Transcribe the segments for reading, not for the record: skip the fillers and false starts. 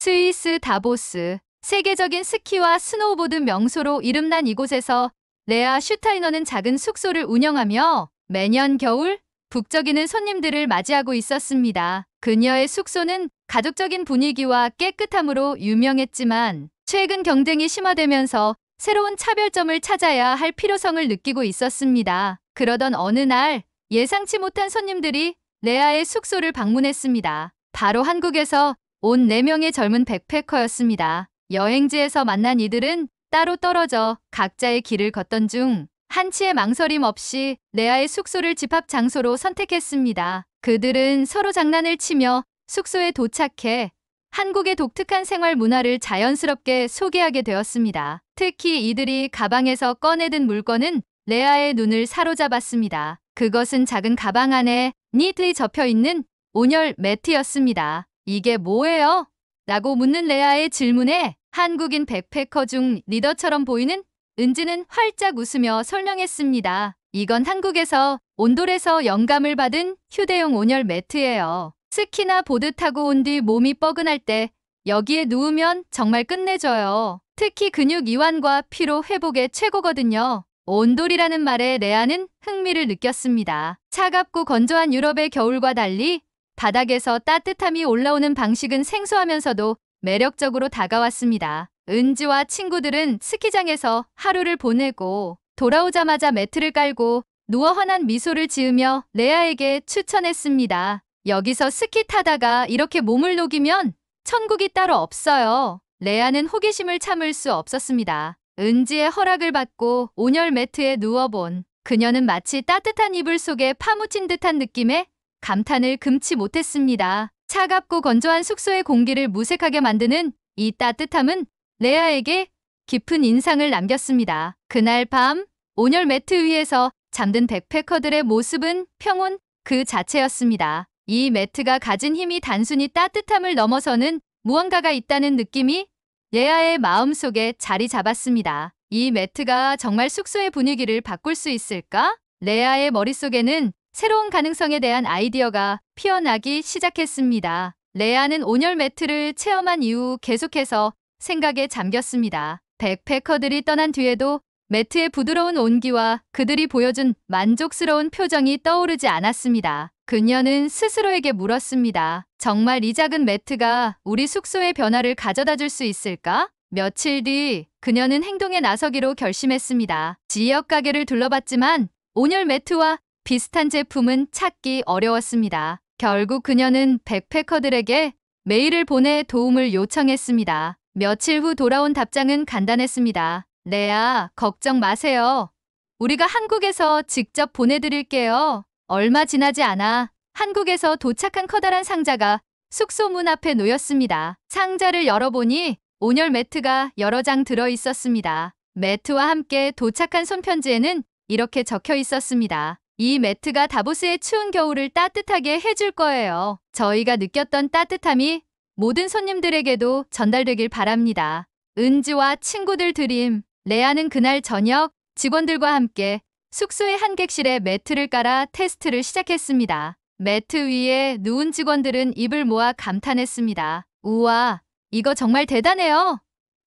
스위스 다보스. 세계적인 스키와 스노우보드 명소로 이름난 이곳에서 레아 슈타이너는 작은 숙소를 운영하며 매년 겨울 북적이는 손님들을 맞이하고 있었습니다. 그녀의 숙소는 가족적인 분위기와 깨끗함으로 유명했지만 최근 경쟁이 심화되면서 새로운 차별점을 찾아야 할 필요성을 느끼고 있었습니다. 그러던 어느 날 예상치 못한 손님들이 레아의 숙소를 방문했습니다. 바로 한국에서 온 4명의 젊은 백패커였습니다. 여행지에서 만난 이들은 따로 떨어져 각자의 길을 걷던 중 한치의 망설임 없이 레아의 숙소를 집합 장소로 선택했습니다. 그들은 서로 장난을 치며 숙소에 도착해 한국의 독특한 생활 문화를 자연스럽게 소개하게 되었습니다. 특히 이들이 가방에서 꺼내든 물건은 레아의 눈을 사로잡았습니다. 그것은 작은 가방 안에 니트리 접혀있는 온열 매트였습니다. 이게 뭐예요? 라고 묻는 레아의 질문에 한국인 백패커 중 리더처럼 보이는 은지는 활짝 웃으며 설명했습니다. 이건 한국에서 온돌에서 영감을 받은 휴대용 온열 매트예요. 스키나 보드 타고 온 뒤 몸이 뻐근할 때 여기에 누우면 정말 끝내줘요. 특히 근육 이완과 피로 회복에 최고거든요. 온돌이라는 말에 레아는 흥미를 느꼈습니다. 차갑고 건조한 유럽의 겨울과 달리 바닥에서 따뜻함이 올라오는 방식은 생소하면서도 매력적으로 다가왔습니다. 은지와 친구들은 스키장에서 하루를 보내고 돌아오자마자 매트를 깔고 누워 환한 미소를 지으며 레아에게 추천했습니다. 여기서 스키 타다가 이렇게 몸을 녹이면 천국이 따로 없어요. 레아는 호기심을 참을 수 없었습니다. 은지의 허락을 받고 온열 매트에 누워본 그녀는 마치 따뜻한 이불 속에 파묻힌 듯한 느낌에 감탄을 금치 못했습니다. 차갑고 건조한 숙소의 공기를 무색하게 만드는 이 따뜻함은 레아에게 깊은 인상을 남겼습니다. 그날 밤 온열 매트 위에서 잠든 백패커들의 모습은 평온 그 자체였습니다. 이 매트가 가진 힘이 단순히 따뜻함을 넘어서는 무언가가 있다는 느낌이 레아의 마음속에 자리 잡았습니다. 이 매트가 정말 숙소의 분위기를 바꿀 수 있을까? 레아의 머릿속에는 새로운 가능성에 대한 아이디어가 피어나기 시작했습니다. 레아는 온열 매트를 체험한 이후 계속해서 생각에 잠겼습니다. 백패커들이 떠난 뒤에도 매트의 부드러운 온기와 그들이 보여준 만족스러운 표정이 떠오르지 않았습니다. 그녀는 스스로에게 물었습니다. 정말 이 작은 매트가 우리 숙소의 변화를 가져다 줄 수 있을까? 며칠 뒤 그녀는 행동에 나서기로 결심했습니다. 지역 가게를 둘러봤지만 온열 매트와 비슷한 제품은 찾기 어려웠습니다. 결국 그녀는 백패커들에게 메일을 보내 도움을 요청했습니다. 며칠 후 돌아온 답장은 간단했습니다. 레아, 걱정 마세요. 우리가 한국에서 직접 보내드릴게요. 얼마 지나지 않아 한국에서 도착한 커다란 상자가 숙소 문 앞에 놓였습니다. 상자를 열어보니 온열 매트가 여러 장 들어있었습니다. 매트와 함께 도착한 손편지에는 이렇게 적혀 있었습니다. 이 매트가 다보스의 추운 겨울을 따뜻하게 해줄 거예요. 저희가 느꼈던 따뜻함이 모든 손님들에게도 전달되길 바랍니다. 은지와 친구들 드림. 레아는 그날 저녁 직원들과 함께 숙소의 한 객실에 매트를 깔아 테스트를 시작했습니다. 매트 위에 누운 직원들은 입을 모아 감탄했습니다. 우와, 이거 정말 대단해요.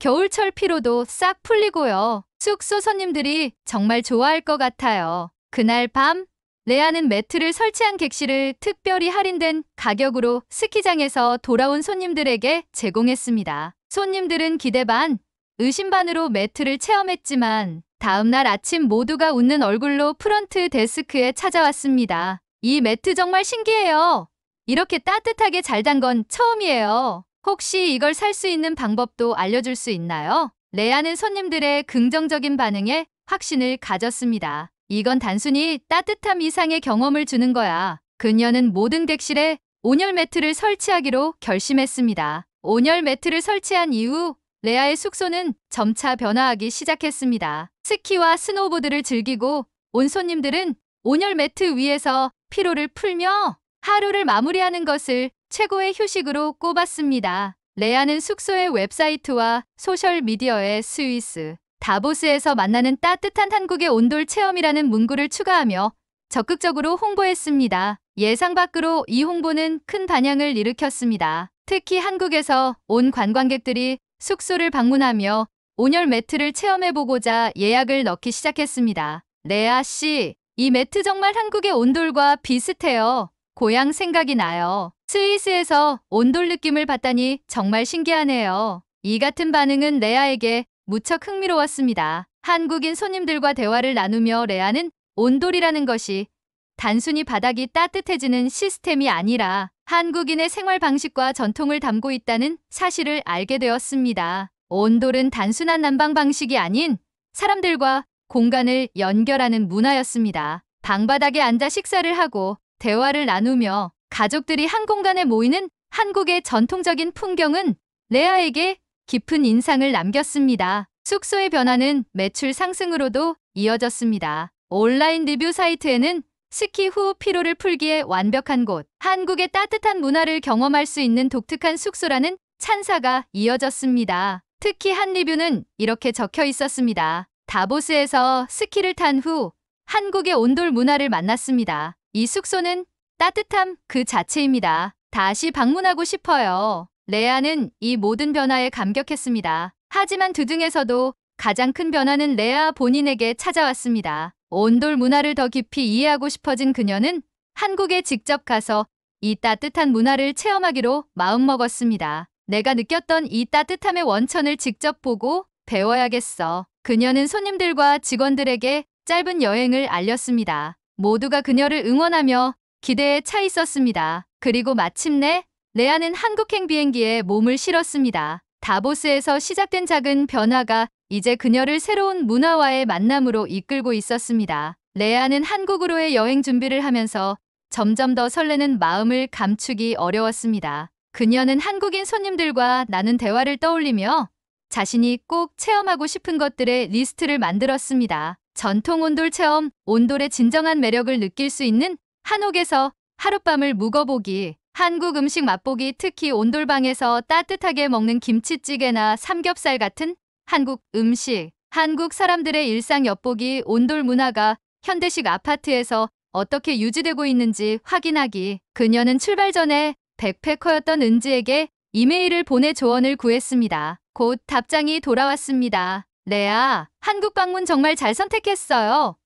겨울철 피로도 싹 풀리고요. 숙소 손님들이 정말 좋아할 것 같아요. 그날 밤 레아는 매트를 설치한 객실을 특별히 할인된 가격으로 스키장에서 돌아온 손님들에게 제공했습니다. 손님들은 기대 반, 의심 반으로 매트를 체험했지만 다음날 아침 모두가 웃는 얼굴로 프런트 데스크에 찾아왔습니다. 이 매트 정말 신기해요. 이렇게 따뜻하게 잘 단 건 처음이에요. 혹시 이걸 살 수 있는 방법도 알려줄 수 있나요? 레아는 손님들의 긍정적인 반응에 확신을 가졌습니다. 이건 단순히 따뜻함 이상의 경험을 주는 거야. 그녀는 모든 객실에 온열 매트를 설치하기로 결심했습니다. 온열 매트를 설치한 이후 레아의 숙소는 점차 변화하기 시작했습니다. 스키와 스노우보드를 즐기고 온 손님들은 온열 매트 위에서 피로를 풀며 하루를 마무리하는 것을 최고의 휴식으로 꼽았습니다. 레아는 숙소의 웹사이트와 소셜미디어에 스위스 다보스에서 만나는 따뜻한 한국의 온돌 체험이라는 문구를 추가하며 적극적으로 홍보했습니다. 예상 밖으로 이 홍보는 큰 반향을 일으켰습니다. 특히 한국에서 온 관광객들이 숙소를 방문하며 온열 매트를 체험해보고자 예약을 넣기 시작했습니다. 레아 씨, 이 매트 정말 한국의 온돌과 비슷해요. 고향 생각이 나요. 스위스에서 온돌 느낌을 받다니 정말 신기하네요. 이 같은 반응은 레아에게 무척 흥미로웠습니다. 한국인 손님들과 대화를 나누며 레아는 온돌이라는 것이 단순히 바닥이 따뜻해지는 시스템이 아니라 한국인의 생활 방식과 전통을 담고 있다는 사실을 알게 되었습니다. 온돌은 단순한 난방 방식이 아닌 사람들과 공간을 연결하는 문화였습니다. 방바닥에 앉아 식사를 하고 대화를 나누며 가족들이 한 공간에 모이는 한국의 전통적인 풍경은 레아에게 깊은 인상을 남겼습니다. 숙소의 변화는 매출 상승으로도 이어졌습니다. 온라인 리뷰 사이트에는 스키 후 피로를 풀기에 완벽한 곳, 한국의 따뜻한 문화를 경험할 수 있는 독특한 숙소라는 찬사가 이어졌습니다. 특히 한 리뷰는 이렇게 적혀 있었습니다. 다보스에서 스키를 탄 후 한국의 온돌 문화를 만났습니다. 이 숙소는 따뜻함 그 자체입니다. 다시 방문하고 싶어요. 레아는 이 모든 변화에 감격했습니다. 하지만 그 중에서도 가장 큰 변화는 레아 본인에게 찾아왔습니다. 온돌 문화를 더 깊이 이해하고 싶어진 그녀는 한국에 직접 가서 이 따뜻한 문화를 체험하기로 마음먹었습니다. 내가 느꼈던 이 따뜻함의 원천을 직접 보고 배워야겠어. 그녀는 손님들과 직원들에게 짧은 여행을 알렸습니다. 모두가 그녀를 응원하며 기대에 차 있었습니다. 그리고 마침내 레아는 한국행 비행기에 몸을 실었습니다. 다보스에서 시작된 작은 변화가 이제 그녀를 새로운 문화와의 만남으로 이끌고 있었습니다. 레아는 한국으로의 여행 준비를 하면서 점점 더 설레는 마음을 감추기 어려웠습니다. 그녀는 한국인 손님들과 나눈 대화를 떠올리며 자신이 꼭 체험하고 싶은 것들의 리스트를 만들었습니다. 전통 온돌 체험, 온돌의 진정한 매력을 느낄 수 있는 한옥에서 하룻밤을 묵어보기, 한국 음식 맛보기, 특히 온돌방에서 따뜻하게 먹는 김치찌개나 삼겹살 같은 한국 음식, 한국 사람들의 일상 엿보기, 온돌 문화가 현대식 아파트에서 어떻게 유지되고 있는지 확인하기. 그녀는 출발 전에 백패커였던 은지에게 이메일을 보내 조언을 구했습니다. 곧 답장이 돌아왔습니다. 레아, 한국 방문 정말 잘 선택했어요.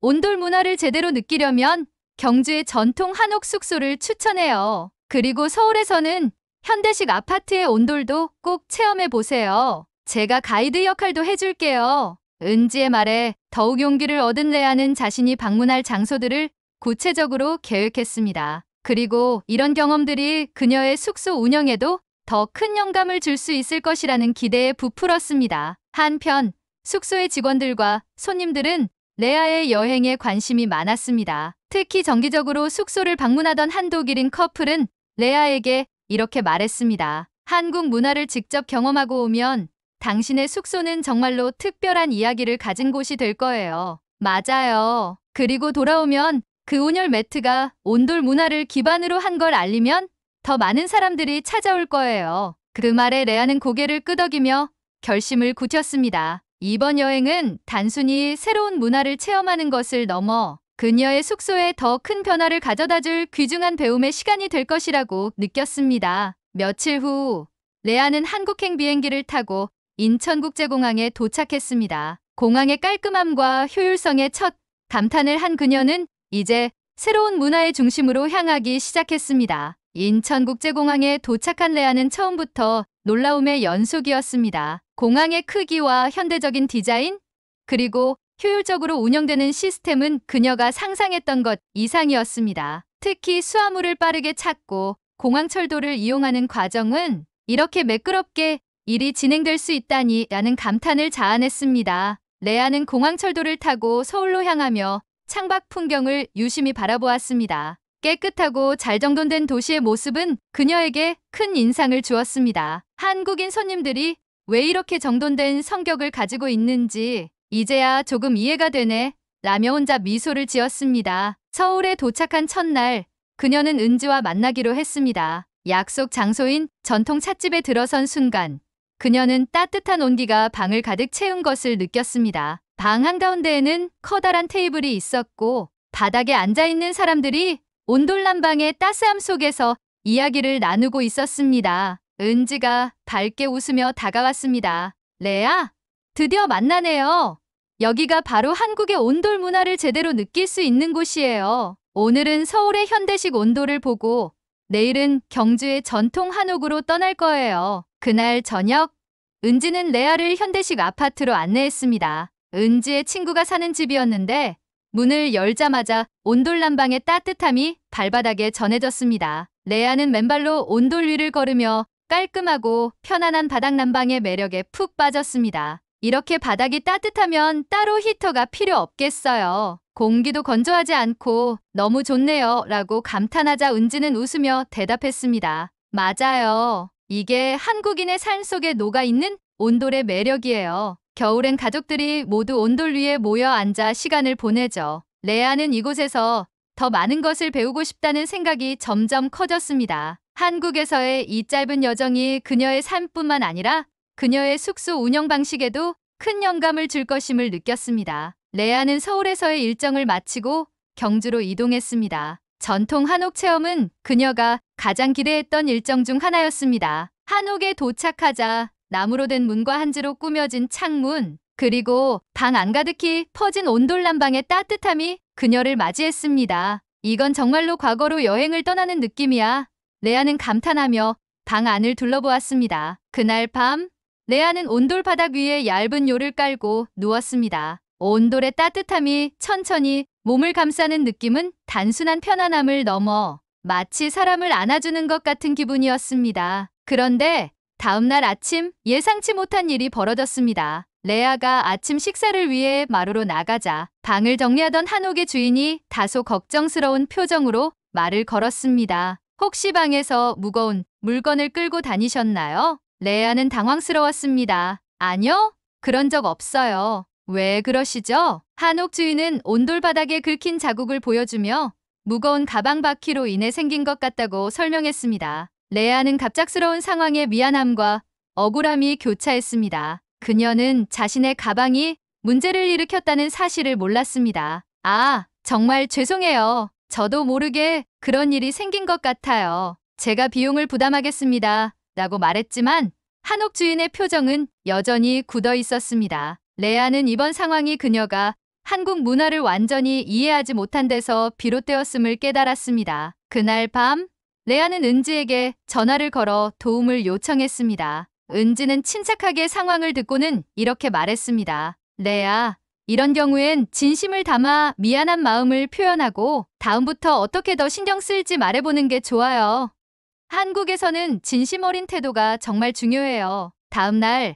온돌 문화를 제대로 느끼려면 경주의 전통 한옥 숙소를 추천해요. 그리고 서울에서는 현대식 아파트의 온돌도 꼭 체험해보세요. 제가 가이드 역할도 해줄게요. 은지의 말에 더욱 용기를 얻은 레아는 자신이 방문할 장소들을 구체적으로 계획했습니다. 그리고 이런 경험들이 그녀의 숙소 운영에도 더 큰 영감을 줄 수 있을 것이라는 기대에 부풀었습니다. 한편 숙소의 직원들과 손님들은 레아의 여행에 관심이 많았습니다. 특히 정기적으로 숙소를 방문하던 한 독일인 커플은 레아에게 이렇게 말했습니다. 한국 문화를 직접 경험하고 오면 당신의 숙소는 정말로 특별한 이야기를 가진 곳이 될 거예요. 맞아요. 그리고 돌아오면 그 온열 매트가 온돌 문화를 기반으로 한 걸 알리면 더 많은 사람들이 찾아올 거예요. 그 말에 레아는 고개를 끄덕이며 결심을 굳혔습니다. 이번 여행은 단순히 새로운 문화를 체험하는 것을 넘어 그녀의 숙소에 더 큰 변화를 가져다줄 귀중한 배움의 시간이 될 것이라고 느꼈습니다. 며칠 후 레아는 한국행 비행기를 타고 인천국제공항에 도착했습니다. 공항의 깔끔함과 효율성에 첫 감탄을 한 그녀는 이제 새로운 문화의 중심으로 향하기 시작했습니다. 인천국제공항에 도착한 레아는 처음부터 놀라움의 연속이었습니다. 공항의 크기와 현대적인 디자인, 그리고 효율적으로 운영되는 시스템은 그녀가 상상했던 것 이상이었습니다. 특히 수화물을 빠르게 찾고 공항철도를 이용하는 과정은 이렇게 매끄럽게 일이 진행될 수 있다니 라는 감탄을 자아냈습니다. 레아는 공항철도를 타고 서울로 향하며 창밖 풍경을 유심히 바라보았습니다. 깨끗하고 잘 정돈된 도시의 모습은 그녀에게 큰 인상을 주었습니다. 한국인 손님들이 왜 이렇게 정돈된 성격을 가지고 있는지 이제야 조금 이해가 되네 라며 혼자 미소를 지었습니다. 서울에 도착한 첫날 그녀는 은지와 만나기로 했습니다. 약속 장소인 전통 찻집에 들어선 순간 그녀는 따뜻한 온기가 방을 가득 채운 것을 느꼈습니다. 방 한가운데에는 커다란 테이블이 있었고 바닥에 앉아있는 사람들이 온돌 난방의 따스함 속에서 이야기를 나누고 있었습니다. 은지가 밝게 웃으며 다가왔습니다. 레아, 드디어 만나네요. 여기가 바로 한국의 온돌 문화를 제대로 느낄 수 있는 곳이에요. 오늘은 서울의 현대식 온돌을 보고 내일은 경주의 전통 한옥으로 떠날 거예요. 그날 저녁, 은지는 레아를 현대식 아파트로 안내했습니다. 은지의 친구가 사는 집이었는데 문을 열자마자 온돌 난방의 따뜻함이 발바닥에 전해졌습니다. 레아는 맨발로 온돌 위를 걸으며 깔끔하고 편안한 바닥 난방의 매력에 푹 빠졌습니다. 이렇게 바닥이 따뜻하면 따로 히터가 필요 없겠어요. 공기도 건조하지 않고 너무 좋네요. 라고 감탄하자 은지는 웃으며 대답했습니다. 맞아요. 이게 한국인의 삶 속에 녹아있는 온돌의 매력이에요. 겨울엔 가족들이 모두 온돌 위에 모여 앉아 시간을 보내죠. 레아는 이곳에서 더 많은 것을 배우고 싶다는 생각이 점점 커졌습니다. 한국에서의 이 짧은 여정이 그녀의 삶뿐만 아니라 그녀의 숙소 운영 방식에도 큰 영감을 줄 것임을 느꼈습니다. 레아는 서울에서의 일정을 마치고 경주로 이동했습니다. 전통 한옥 체험은 그녀가 가장 기대했던 일정 중 하나였습니다. 한옥에 도착하자 나무로 된 문과 한지로 꾸며진 창문, 그리고 방 안가득히 퍼진 온돌 난방의 따뜻함이 그녀를 맞이했습니다. 이건 정말로 과거로 여행을 떠나는 느낌이야. 레아는 감탄하며 방 안을 둘러보았습니다. 그날 밤, 레아는 온돌 바닥 위에 얇은 요를 깔고 누웠습니다. 온돌의 따뜻함이 천천히 몸을 감싸는 느낌은 단순한 편안함을 넘어 마치 사람을 안아주는 것 같은 기분이었습니다. 그런데 다음날 아침 예상치 못한 일이 벌어졌습니다. 레아가 아침 식사를 위해 마루로 나가자 방을 정리하던 한옥의 주인이 다소 걱정스러운 표정으로 말을 걸었습니다. 혹시 방에서 무거운 물건을 끌고 다니셨나요? 레아는 당황스러웠습니다. 아니요, 그런 적 없어요. 왜 그러시죠? 한옥 주인은 온돌 바닥에 긁힌 자국을 보여주며 무거운 가방 바퀴로 인해 생긴 것 같다고 설명했습니다. 레아는 갑작스러운 상황에 미안함과 억울함이 교차했습니다. 그녀는 자신의 가방이 문제를 일으켰다는 사실을 몰랐습니다. 아, 정말 죄송해요. 저도 모르게 그런 일이 생긴 것 같아요. 제가 비용을 부담하겠습니다. 라고 말했지만 한옥 주인의 표정은 여전히 굳어 있었습니다. 레아는 이번 상황이 그녀가 한국 문화를 완전히 이해하지 못한 데서 비롯되었음을 깨달았습니다. 그날 밤, 레아는 은지에게 전화를 걸어 도움을 요청했습니다. 은지는 침착하게 상황을 듣고는 이렇게 말했습니다. 레아, 이런 경우엔 진심을 담아 미안한 마음을 표현하고 다음부터 어떻게 더 신경 쓸지 말해보는 게 좋아요. 한국에서는 진심 어린 태도가 정말 중요해요. 다음 날,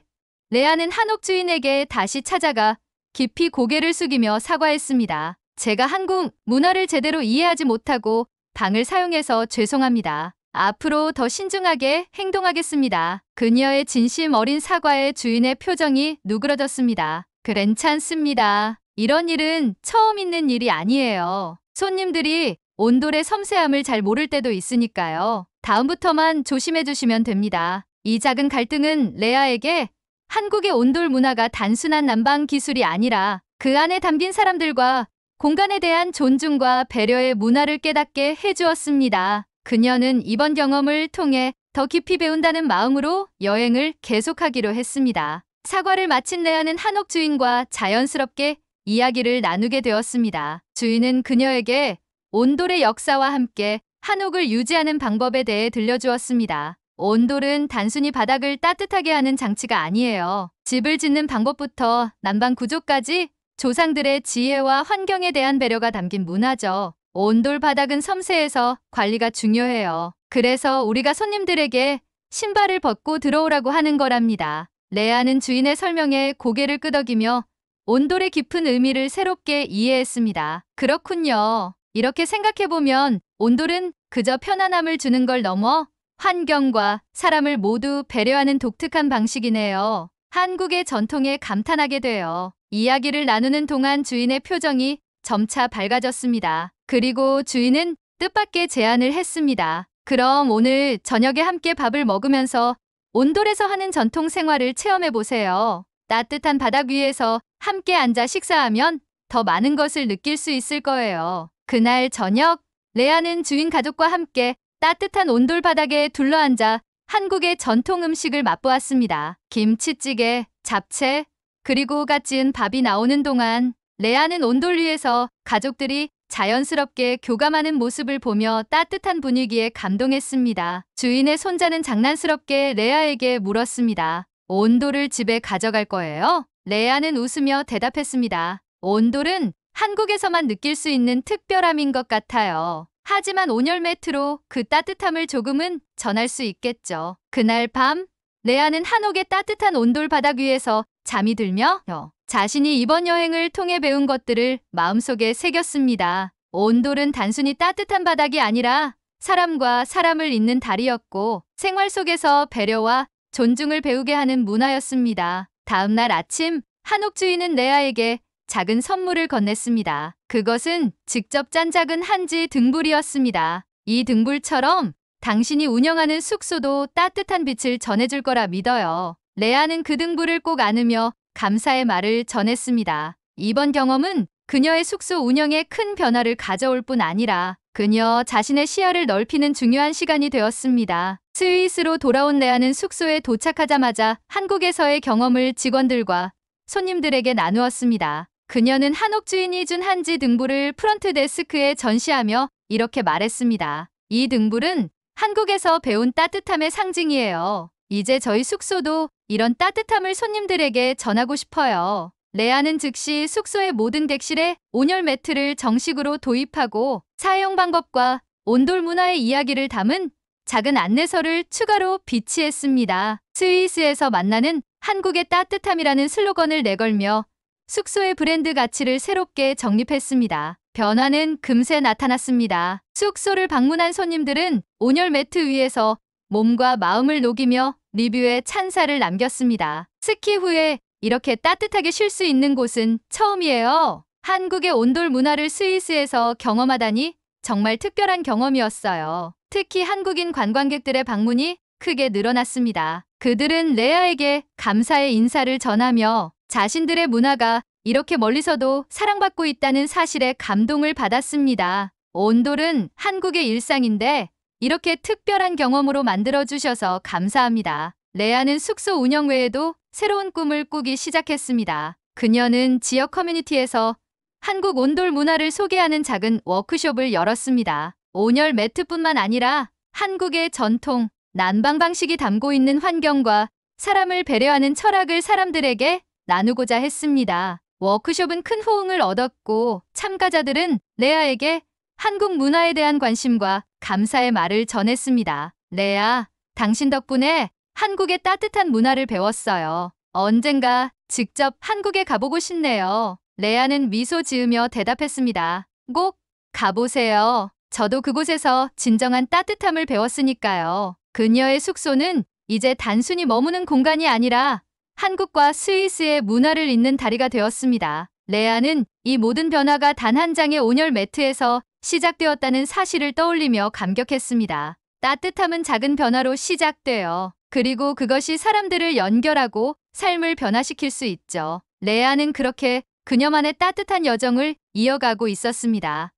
레아는 한옥 주인에게 다시 찾아가 깊이 고개를 숙이며 사과했습니다. 제가 한국 문화를 제대로 이해하지 못하고 방을 사용해서 죄송합니다. 앞으로 더 신중하게 행동하겠습니다. 그녀의 진심 어린 사과에 주인의 표정이 누그러졌습니다. 괜찮습니다. 이런 일은 처음 있는 일이 아니에요. 손님들이 온돌의 섬세함을 잘 모를 때도 있으니까요. 다음부터만 조심해 주시면 됩니다. 이 작은 갈등은 레아에게 한국의 온돌 문화가 단순한 난방 기술이 아니라 그 안에 담긴 사람들과 공간에 대한 존중과 배려의 문화를 깨닫게 해주었습니다. 그녀는 이번 경험을 통해 더 깊이 배운다는 마음으로 여행을 계속하기로 했습니다. 사과를 마친 레아는 한옥 주인과 자연스럽게 이야기를 나누게 되었습니다. 주인은 그녀에게 온돌의 역사와 함께 한옥을 유지하는 방법에 대해 들려주었습니다. 온돌은 단순히 바닥을 따뜻하게 하는 장치가 아니에요. 집을 짓는 방법부터 난방 구조까지 조상들의 지혜와 환경에 대한 배려가 담긴 문화죠. 온돌 바닥은 섬세해서 관리가 중요해요. 그래서 우리가 손님들에게 신발을 벗고 들어오라고 하는 거랍니다. 레아는 주인의 설명에 고개를 끄덕이며 온돌의 깊은 의미를 새롭게 이해했습니다. 그렇군요. 이렇게 생각해보면 온돌은 그저 편안함을 주는 걸 넘어 환경과 사람을 모두 배려하는 독특한 방식이네요. 한국의 전통에 감탄하게 돼요. 이야기를 나누는 동안 주인의 표정이 점차 밝아졌습니다. 그리고 주인은 뜻밖의 제안을 했습니다. 그럼 오늘 저녁에 함께 밥을 먹으면서 온돌에서 하는 전통 생활을 체험해보세요. 따뜻한 바닥 위에서 함께 앉아 식사하면 더 많은 것을 느낄 수 있을 거예요. 그날 저녁, 레아는 주인 가족과 함께 따뜻한 온돌 바닥에 둘러앉아 한국의 전통 음식을 맛보았습니다. 김치찌개, 잡채, 그리고 갓 지은 밥이 나오는 동안 레아는 온돌 위에서 가족들이 자연스럽게 교감하는 모습을 보며 따뜻한 분위기에 감동했습니다. 주인의 손자는 장난스럽게 레아에게 물었습니다. 온돌을 집에 가져갈 거예요? 레아는 웃으며 대답했습니다. 온돌은 한국에서만 느낄 수 있는 특별함인 것 같아요. 하지만 온열 매트로 그 따뜻함을 조금은 전할 수 있겠죠. 그날 밤, 레아는 한옥의 따뜻한 온돌 바닥 위에서 잠이 들며 자신이 이번 여행을 통해 배운 것들을 마음속에 새겼습니다. 온돌은 단순히 따뜻한 바닥이 아니라 사람과 사람을 잇는 다리였고 생활 속에서 배려와 존중을 배우게 하는 문화였습니다. 다음 날 아침, 한옥 주인은 레아에게 작은 선물을 건넸습니다. 그것은 직접 짠 작은 한지 등불이었습니다. 이 등불처럼 당신이 운영하는 숙소도 따뜻한 빛을 전해줄 거라 믿어요. 레아는 그 등불을 꼭 안으며 감사의 말을 전했습니다. 이번 경험은 그녀의 숙소 운영에 큰 변화를 가져올 뿐 아니라 그녀 자신의 시야를 넓히는 중요한 시간이 되었습니다. 스위스로 돌아온 레아는 숙소에 도착하자마자 한국에서의 경험을 직원들과 손님들에게 나누었습니다. 그녀는 한옥 주인이 준 한지 등불을 프런트 데스크에 전시하며 이렇게 말했습니다. 이 등불은 한국에서 배운 따뜻함의 상징이에요. 이제 저희 숙소도 이런 따뜻함을 손님들에게 전하고 싶어요. 레아는 즉시 숙소의 모든 객실에 온열 매트를 정식으로 도입하고 사용 방법과 온돌 문화의 이야기를 담은 작은 안내서를 추가로 비치했습니다. 스위스에서 만나는 한국의 따뜻함이라는 슬로건을 내걸며 숙소의 브랜드 가치를 새롭게 정립했습니다. 변화는 금세 나타났습니다. 숙소를 방문한 손님들은 온열 매트 위에서 몸과 마음을 녹이며 리뷰에 찬사를 남겼습니다. 스키 후에 이렇게 따뜻하게 쉴 수 있는 곳은 처음이에요. 한국의 온돌 문화를 스위스에서 경험하다니 정말 특별한 경험이었어요. 특히 한국인 관광객들의 방문이 크게 늘어났습니다. 그들은 레아에게 감사의 인사를 전하며 자신들의 문화가 이렇게 멀리서도 사랑받고 있다는 사실에 감동을 받았습니다. 온돌은 한국의 일상인데 이렇게 특별한 경험으로 만들어주셔서 감사합니다. 레아는 숙소 운영 외에도 새로운 꿈을 꾸기 시작했습니다. 그녀는 지역 커뮤니티에서 한국 온돌 문화를 소개하는 작은 워크숍을 열었습니다. 온열 매트뿐만 아니라 한국의 전통, 난방 방식이 담고 있는 환경과 사람을 배려하는 철학을 사람들에게 나누고자 했습니다. 워크숍은 큰 호응을 얻었고 참가자들은 레아에게 한국 문화에 대한 관심과 감사의 말을 전했습니다. 레아, 당신 덕분에 한국의 따뜻한 문화를 배웠어요. 언젠가 직접 한국에 가보고 싶네요. 레아는 미소 지으며 대답했습니다. 꼭 가보세요. 저도 그곳에서 진정한 따뜻함을 배웠으니까요. 그녀의 숙소는 이제 단순히 머무는 공간이 아니라 한국과 스위스의 문화를 잇는 다리가 되었습니다. 레아는 이 모든 변화가 단 한 장의 온열 매트에서 시작되었다는 사실을 떠올리며 감격했습니다. 따뜻함은 작은 변화로 시작돼요. 그리고 그것이 사람들을 연결하고 삶을 변화시킬 수 있죠. 레아는 그렇게 그녀만의 따뜻한 여정을 이어가고 있었습니다.